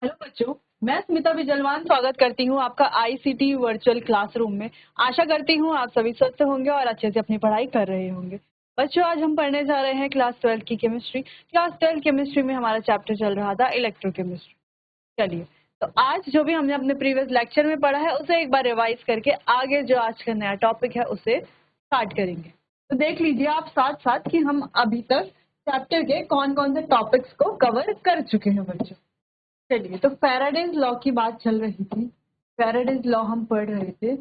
Hello बच्चों, मैं स्मिता विजलवान स्वागत करती हूँ आपका आईसीटी वर्चुअल क्लासरूम में। आशा करती हूँ आप सभी स्वस्थ होंगे और अच्छे से अपनी पढ़ाई कर रहे होंगे। बच्चों, आज हम पढ़ने जा रहे हैं क्लास 12 की केमिस्ट्री। क्लास 12 केमिस्ट्री में हमारा चैप्टर चल रहा था इलेक्ट्रोकेमिस्ट्री। चलिए, तो आज जो भी हमने अपने प्रीवियस लेक्चर में पढ़ा है उसे एक बार रिवाइज करके आगे जो आज का नया टॉपिक है उसे स्टार्ट करेंगे। तो देख लीजिए आप साथ साथ कि हम अभी तक चैप्टर के कौन कौन से टॉपिक्स को कवर कर चुके हैं बच्चों। चलिए, तो फैराडेज लॉ की बात चल रही थी। फैराडेज लॉ हम पढ़ रहे थे।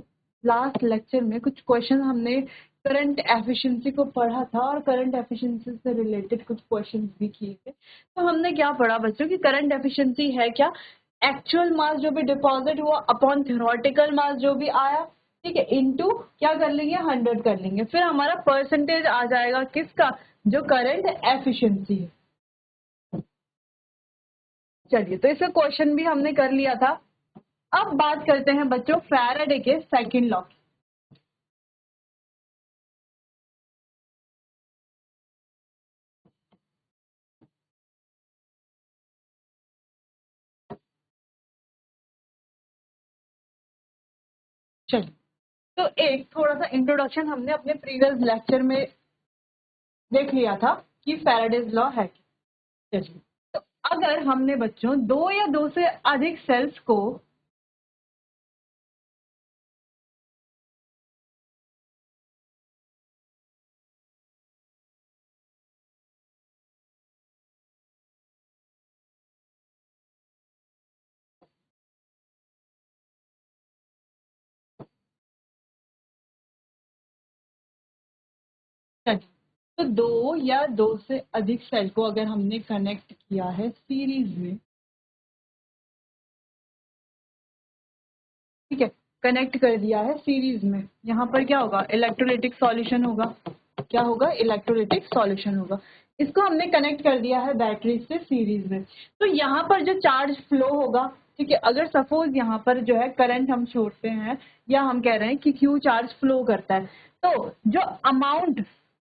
लास्ट लेक्चर में कुछ क्वेश्चन हमने करंट एफिशिएंसी को पढ़ा था और करंट एफिशिएंसी से रिलेटेड कुछ क्वेश्चंस भी किए थे। तो हमने क्या पढ़ा बच्चों कि करंट एफिशिएंसी है क्या, एक्चुअल मास जो भी डिपॉजिट हुआ अपॉन थ्योरेटिकल मास जो भी आया, ठीक है, इनटू क्या कर लेंगे 100 कर लेंगे, फिर हमारा परसेंटेज आ जाएगा किसका, जो करंट एफिशिएंसी है। चलिए, तो इसका क्वेश्चन भी हमने कर लिया था। अब बात करते हैं बच्चों फैराडे के सेकंड लॉ की। चलिए, तो एक थोड़ा सा इंट्रोडक्शन हमने अपने प्रीवियस लेक्चर में देख लिया था कि फैराडेज लॉ है क्या। चलिए, तो अगर हमने बच्चों दो या दो से अधिक सेल्स को चलिए, तो दो या दो से अधिक सेल को अगर हमने कनेक्ट किया है सीरीज में, ठीक है, कनेक्ट कर दिया है सीरीज में, यहाँ पर क्या होगा, इलेक्ट्रोलाइटिक सॉल्यूशन होगा। क्या होगा, इलेक्ट्रोलाइटिक सॉल्यूशन होगा। इसको हमने कनेक्ट कर दिया है बैटरी से सीरीज में, तो यहाँ पर जो चार्ज फ्लो होगा, ठीक है, अगर सपोज यहाँ पर जो है करंट हम छोड़ते हैं या हम कह रहे हैं कि क्यू चार्ज फ्लो करता है, तो जो अमाउंट,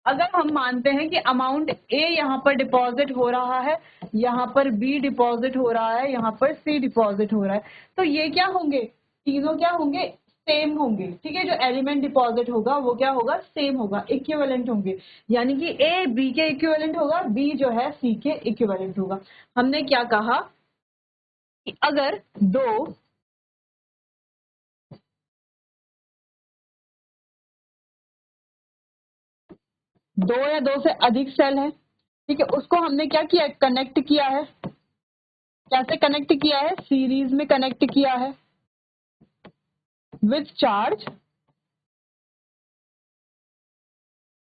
अगर हम मानते हैं कि अमाउंट ए यहाँ पर डिपॉजिट हो रहा है, यहाँ पर बी डिपॉजिट हो रहा है, यहाँ पर सी डिपॉजिट हो रहा है, तो ये क्या होंगे, तीनों क्या होंगे, सेम होंगे। ठीक है, जो एलिमेंट डिपॉजिट होगा वो क्या होगा, सेम होगा, इक्विवेलेंट होंगे। यानी कि ए बी के इक्विवेलेंट होगा, बी जो है सी के इक्विवेलेंट होगा। हमने क्या कहा कि अगर दो या दो से अधिक सेल है, ठीक है, उसको हमने क्या किया, कनेक्ट किया है। कैसे कनेक्ट किया है, सीरीज में कनेक्ट किया है विथ चार्ज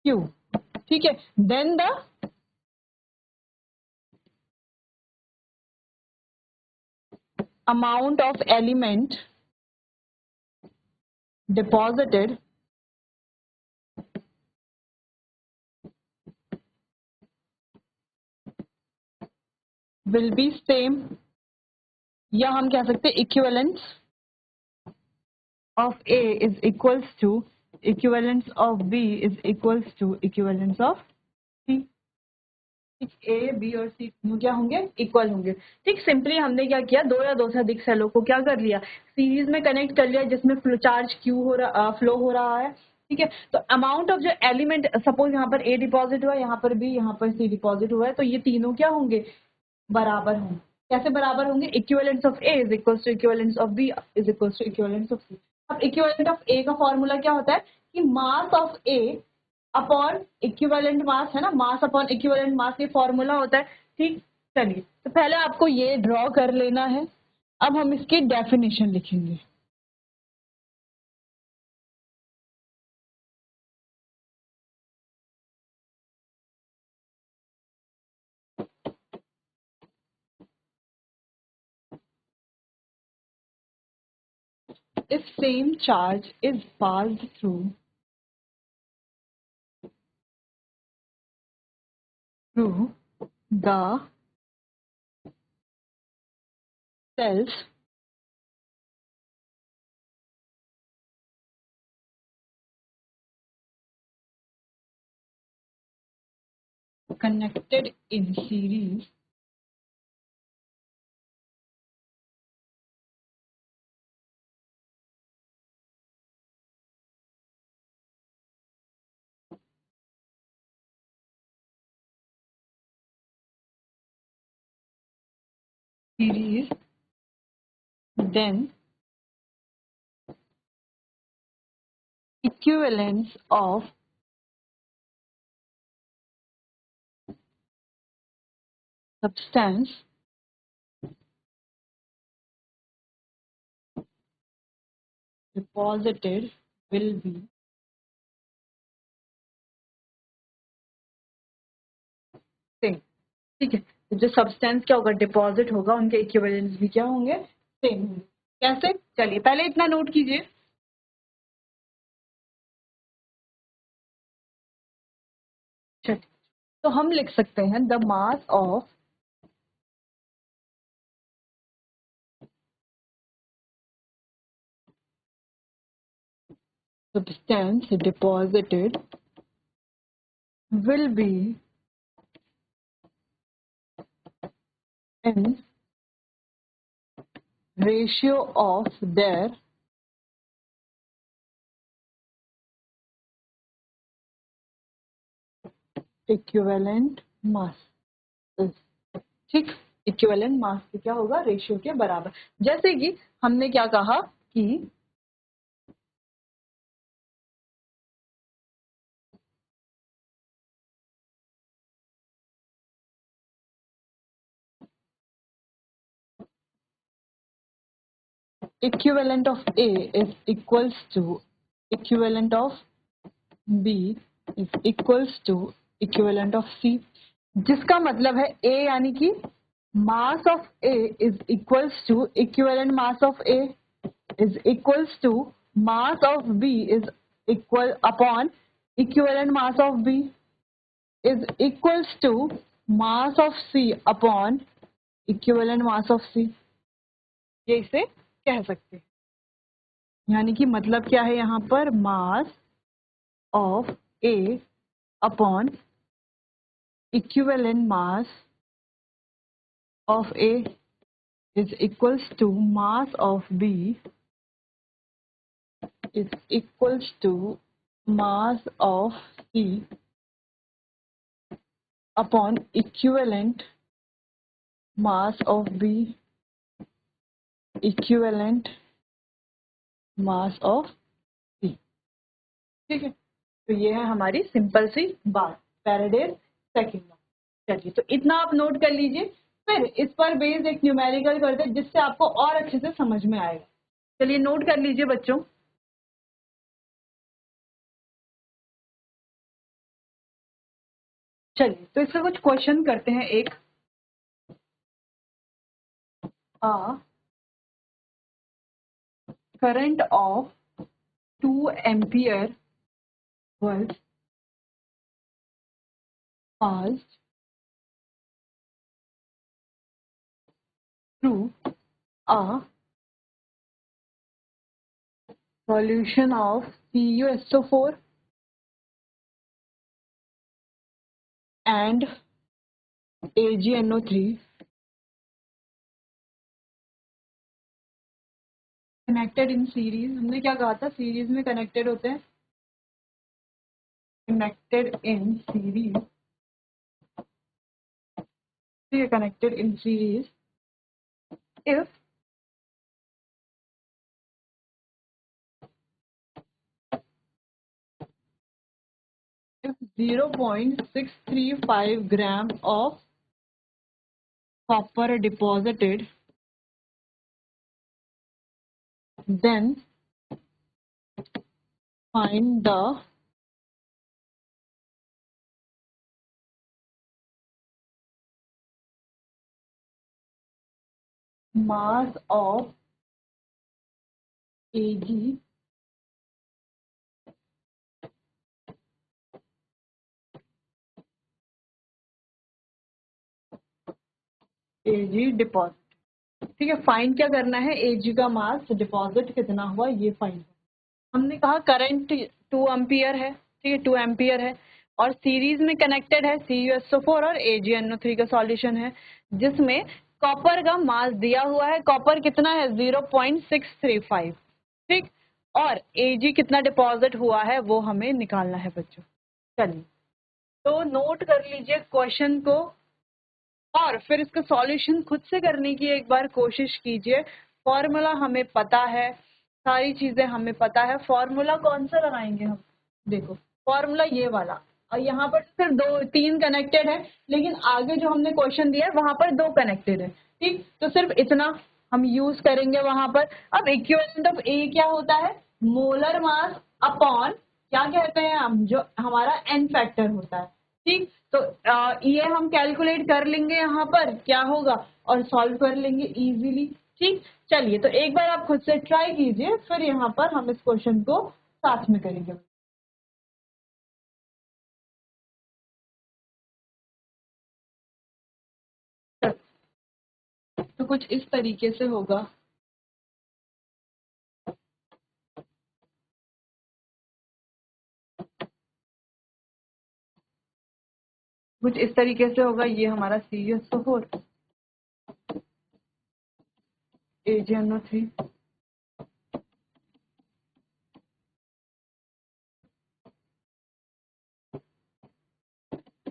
क्यू, ठीक है, then the amount of element deposited will be same, या हम कह सकते हैं equivalence of A is equals to equivalence of B is equals to equivalence of C। ठीक, ए बी और सी क्या होंगे, इक्वल होंगे। ठीक, सिंपली हमने क्या किया, दो या दो से अधिक सेलों को क्या कर लिया, सीरीज में कनेक्ट कर लिया, जिसमें चार्ज क्यू हो रहा, फ्लो हो रहा है। ठीक है, तो अमाउंट ऑफ जो एलिमेंट, सपोज यहाँ पर ए डिपॉजिट हुआ, यहाँ पर बी, यहाँ पर सी डिपॉजिट हुआ है, तो ये तीनों क्या होंगे, बराबर होंगे। कैसे बराबर होंगे, equivalence of A is equals to equivalence of B is equals to equivalence of C. अब इक्विवेलेंट ऑफ ए का फॉर्मूला क्या होता है कि मास ऑफ ए अपॉन इक्विवेलेंट मास, है ना, मास अपॉन इक्विवेलेंट मास, ये फॉर्मूला होता है। ठीक, चलिए, तो पहले आपको ये ड्रॉ कर लेना है। अब हम इसकी डेफिनेशन लिखेंगे। If same charge is passed through the cells connected in series, series, then equivalence of substance deposited will be same. ठीक है, तो जो सब्सटेंस क्या होगा, डिपॉजिट होगा, उनके इक्विवेलेंस भी क्या होंगे, सेम होंगे। कैसे, चलिए पहले इतना नोट कीजिए। चलिए, तो हम लिख सकते हैं the mass of substance deposited will be in ratio of their equivalent mass। ठीक, इक्विवेलेंट मास की क्या होगा, रेशियो के बराबर। जैसे कि हमने क्या कहा कि equivalent of A is equals to equivalent of B is equals to equivalent of C, जिसका मतलब है A यानी कि mass of A is equals to equivalent mass of A is equals to mass of B is equal upon equivalent mass of B is equals to mass of C upon equivalent mass of C। ये इसे कह सकते हैं, यानी कि मतलब क्या है यहाँ पर, mass of A upon equivalent mass of A is equals to mass of B is equals to mass of C upon equivalent mass of B equivalent mass of C. ठीक है, तो ये है हमारी सिंपल सी बात, फैराडे सेकंड लॉ। चलिए, तो इतना आप नोट कर लीजिए, फिर इस पर बेस्ड एक न्यूमेरिकल करते हैं जिससे आपको और अच्छे से समझ में आएगा। चलिए नोट कर लीजिए बच्चों। चलिए, तो इसका कुछ क्वेश्चन करते हैं। एक current of 2 ampere was passed through a solution of CuSO4 and AgNO3 connected in series. हमने क्या कहा था, सीरीज में कनेक्टेड होते हैं, कनेक्टेड इन सीरीज। ठीक है, connected in series if 0.635 gram of copper deposited, then find the mass of Ag deposit. ठीक है, फाइंड क्या करना है, Ag का मास डिपॉजिट कितना हुआ ये फाइंड। हमने कहा करंट 2 एम्पियर है, ठीक है 2 एम्पियर है, और सीरीज में कनेक्टेड है CuSO4 और AgNO3 का सॉल्यूशन है, जिसमें कॉपर का मास दिया हुआ है। कॉपर कितना है, 0.635। ठीक, और Ag कितना डिपॉजिट हुआ है वो हमें निकालना है बच्चों। चलिए, तो नोट कर लीजिए क्वेश्चन को। और फिर इसका सॉल्यूशन खुद से करने की एक बार कोशिश कीजिए। फॉर्मूला हमें पता है, सारी चीजें हमें पता है। फॉर्मूला कौन सा लगाएंगे हम? देखो फॉर्मूला ये वाला, और यहाँ पर सिर्फ दो तीन कनेक्टेड है, लेकिन आगे जो हमने क्वेश्चन दिया है वहां पर दो कनेक्टेड है। ठीक, तो सिर्फ इतना हम यूज करेंगे वहां पर। अब इक्विवेलेंट ऑफ ए क्या होता है? मोलर मास अपॉन क्या कहते हैं हम, जो हमारा एन फैक्टर होता है। ठीक, तो ये हम कैलकुलेट कर लेंगे यहाँ पर क्या होगा और सॉल्व कर लेंगे इजीली। ठीक, चलिए तो एक बार आप खुद से ट्राई कीजिए, फिर यहाँ पर हम इस क्वेश्चन को साथ में करेंगे। तो कुछ इस तरीके से होगा। कुछ इस तरीके से होगा, ये हमारा CuSO4 AgNO3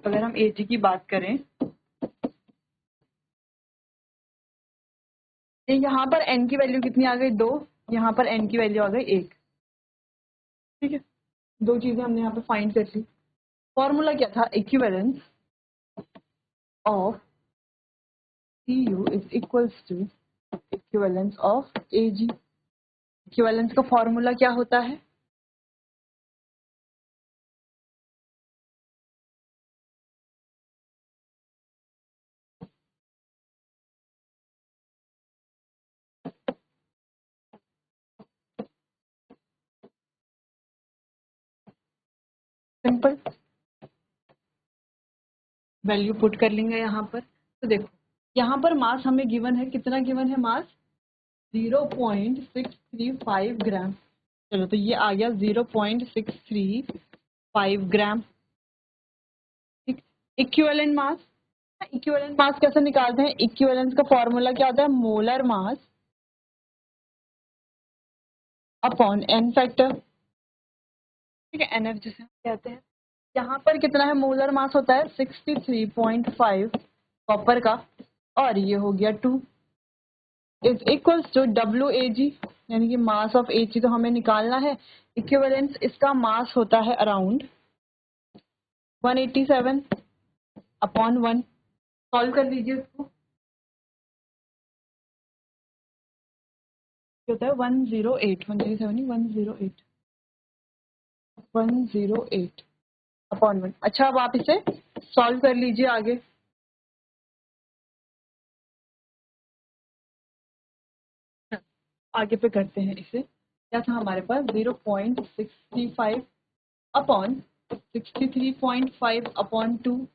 अगर हम Ag की बात करें, यहाँ पर n की वैल्यू कितनी आ गई? 2, यहाँ पर n की वैल्यू आ गई 1। ठीक है, दो चीजें हमने यहाँ पे फाइंड कर ली। फॉर्मूला क्या था? Equivalence of Cu is equals to equivalence of Ag। Equivalence का फॉर्मूला क्या होता है? सिंपल, वैल्यू पुट कर लेंगे यहाँ पर। तो देखो यहाँ पर मास हमें गिवन है, कितना गिवन है मास? 0.635 ग्राम। चलो तो ये आ गया 0.635 ग्राम। ठीक, इक्विवेलेंट मास, इक्विवेलेंट मास कैसे निकालते हैं? इक्विवेलेंस का फॉर्मूला क्या होता है? Molar mass upon n factor. ठीक है, एनएफ जिसे हम कहते हैं। यहाँ पर कितना है? मोलर मास होता है 63.5 कॉपर का, और ये हो गया 2 इज इक्वल्स टू WAG, यानी कि मास ऑफ Ag तो हमें निकालना है। इक्विवेलेंस इसका मास होता है अराउंड 187 अपॉन 1। सॉल्व कर लीजिए इसको, होता है 108, 137 108 108 अपॉन 1। अच्छा, अब आप इसे सॉल्व कर लीजिए आगे। आगे पे करते हैं इसे। क्या था हमारे पास? 0.65 upon 63.5 upon 2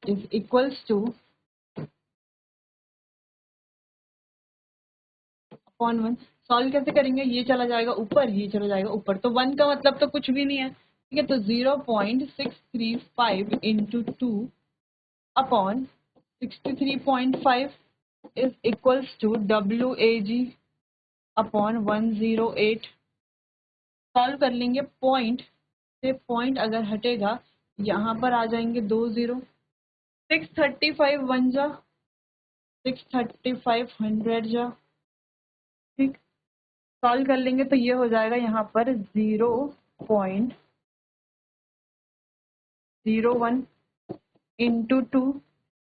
is equals two upon 1। Solve कैसे करेंगे? ये चला जाएगा ऊपर, ये चला जाएगा ऊपर, तो 1 का मतलब तो कुछ भी नहीं है। ठीक है, तो 0.635 into 2 upon 63.5 is equals to WAG upon 108। Solve कर लेंगे, पॉइंट से पॉइंट अगर हटेगा यहाँ पर आ जाएंगे 2 0। 635 1 जा, 635 100 जा। ठीक, सॉल्व कर लेंगे तो ये हो जाएगा यहाँ पर 0.01 इंटू 2,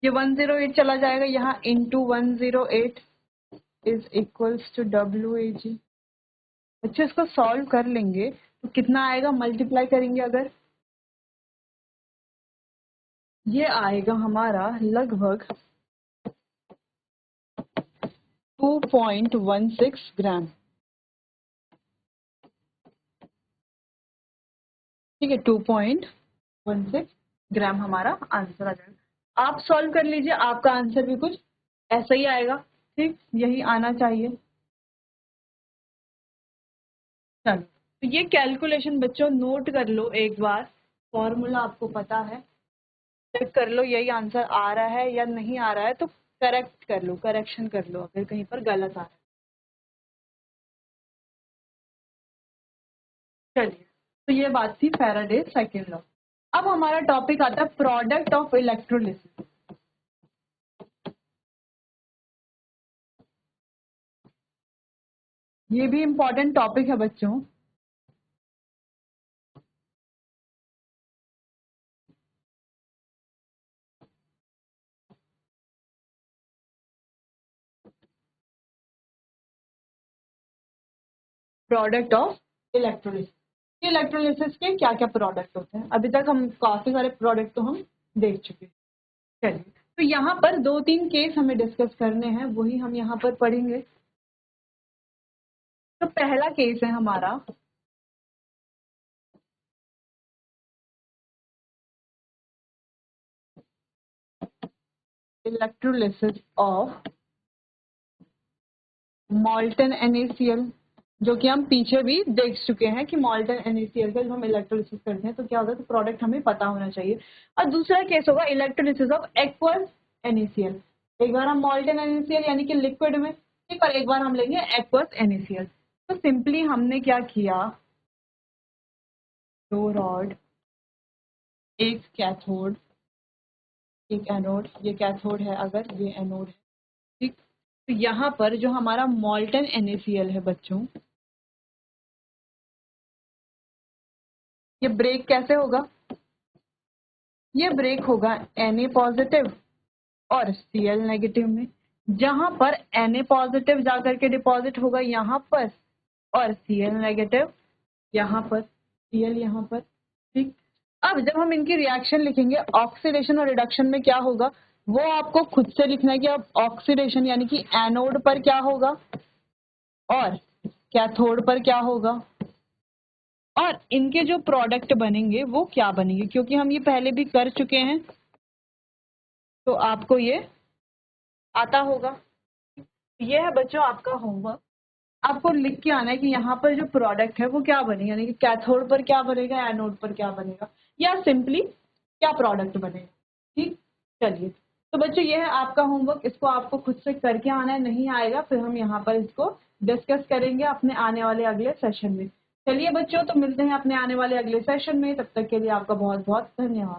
ये 108 चला जाएगा यहाँ, into 108 is equals to WAG। अच्छा, इसको सॉल्व कर लेंगे तो कितना आएगा? मल्टीप्लाई करेंगे अगर, ये आएगा हमारा लगभग 2.16 ग्राम। ठीक है, 2.16 ग्राम हमारा आंसर आ जाएगा। आप सॉल्व कर लीजिए, आपका आंसर भी कुछ ऐसा ही आएगा। ठीक, यही आना चाहिए। चलो, तो ये कैलकुलेशन बच्चों नोट कर लो एक बार। फॉर्मूला आपको पता है, चेक कर लो यही आंसर आ रहा है या नहीं आ रहा है, तो करेक्ट कर लो, करेक्शन कर लो अगर कहीं पर गलत आ रहा है। चलिए, तो ये बात थी फैराडे सेकंड लॉ। अब हमारा टॉपिक आता है प्रोडक्ट ऑफ इलेक्ट्रोलिसिस। ये भी इम्पोर्टेंट टॉपिक है बच्चों। Product of electrolysis. इलेक्ट्रोलिसिस के क्या क्या प्रोडक्ट होते हैं, अभी तक हम काफी सारे प्रोडक्ट तो हम देख चुके हैं। चलिए, तो यहाँ पर 2-3 केस हमें डिस्कस करने हैं, वही हम यहाँ पर पढ़ेंगे। तो पहला केस है हमारा इलेक्ट्रोलिसिस ऑफ मॉल्टन NaCl, जो कि हम पीछे भी देख चुके हैं कि मॉल्टन NaCl का जब हम इलेक्ट्रोलिसिस करते हैं तो क्या होता है, तो प्रोडक्ट हमें पता होना चाहिए। और दूसरा केस होगा इलेक्ट्रोलिसिस ऑफ एक्वस NaCl। एक बार हम मॉल्टन NaCl यानी कि लिक्विड में, ठीक, और एक बार हम लेंगे एक्वस NaCl। तो सिंपली हमने क्या किया, दो रॉड, एक कैथोड, एक एनोड, ये कैथोड है अगर, ये एनोड है, ठीक। तो यहाँ पर जो हमारा मॉल्टन NaCl है बच्चों, ये ब्रेक कैसे होगा, ये ब्रेक होगा Na पॉजिटिव और Cl नेगेटिव में, जहां पर Na पॉजिटिव जाकर के डिपॉजिट होगा यहाँ पर और Cl नेगेटिव यहाँ पर, Cl यहाँ पर, ठीक। अब जब हम इनकी रिएक्शन लिखेंगे ऑक्सीडेशन और रिडक्शन में क्या होगा, वो आपको खुद से लिखना है कि अब ऑक्सीडेशन यानी कि एनोड पर क्या होगा और कैथोड पर क्या होगा, और इनके जो प्रोडक्ट बनेंगे वो क्या बनेंगे, क्योंकि हम ये पहले भी कर चुके हैं तो आपको ये आता होगा। ये है बच्चों आपका होमवर्क, आपको लिख के आना है कि यहाँ पर जो प्रोडक्ट है वो क्या बनेगा, यानी कि कैथोड पर क्या बनेगा, एनोड पर क्या बनेगा, या सिंपली क्या प्रोडक्ट बनेगा, ठीक। चलिए, तो बच्चों ये है आपका होमवर्क, इसको आपको खुद से करके आना है, नहीं आएगा फिर हम यहाँ पर इसको डिस्कस करेंगे अपने आने वाले अगले सेशन में। चलिए बच्चों, तो मिलते हैं अपने आने वाले अगले सेशन में, तब तक के लिए आपका बहुत बहुत धन्यवाद।